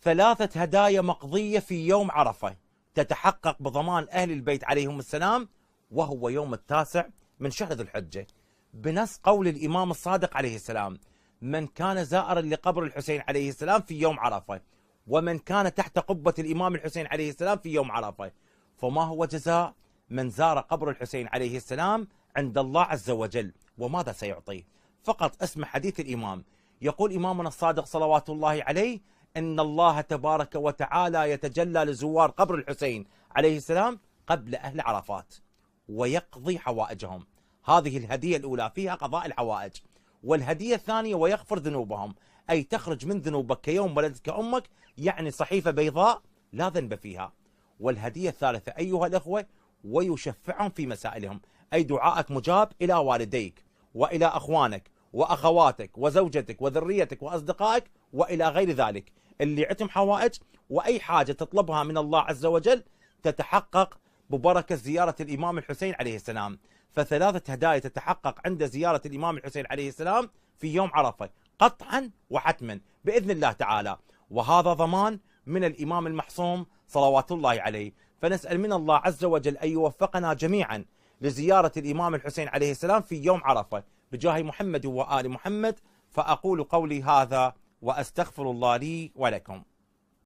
3 هدايا مقضية في يوم عرفة تتحقق بضمان أهل البيت عليهم السلام، وهو يوم 9 من شهر ذو الحجة، بنص قول الإمام الصادق عليه السلام: من كان زائرا لقبر الحسين عليه السلام في يوم عرفة، ومن كان تحت قبة الإمام الحسين عليه السلام في يوم عرفة، فما هو جزاء من زار قبر الحسين عليه السلام عند الله عز وجل، وماذا سيعطيه؟ فقط اسم حديث الإمام. يقول إمامنا الصادق صلوات الله عليه: إن الله تبارك وتعالى يتجلى لزوار قبر الحسين عليه السلام قبل أهل عرفات ويقضي حوائجهم. هذه الهدية الأولى فيها قضاء الحوائج. والهدية الثانية: ويغفر ذنوبهم، أي تخرج من ذنوبك كيوم ولدتك أمك، يعني صحيفة بيضاء لا ذنب فيها. والهدية الثالثة أيها الأخوة: ويشفعهم في مسائلهم، أي دعائك مجاب إلى والديك وإلى أخوانك وأخواتك وزوجتك وذريتك وأصدقائك وإلى غير ذلك اللي عندهم حوائج، وأي حاجة تطلبها من الله عز وجل تتحقق ببركة زيارة الإمام الحسين عليه السلام. ف3 هدايا تتحقق عند زيارة الإمام الحسين عليه السلام في يوم عرفة قطعا وحتما بإذن الله تعالى، وهذا ضمان من الإمام المحصوم صلوات الله عليه. فنسأل من الله عز وجل أن يوفقنا جميعا لزيارة الإمام الحسين عليه السلام في يوم عرفة بجاه محمد وآل محمد. فأقول قولي هذا وأستغفر الله لي ولكم.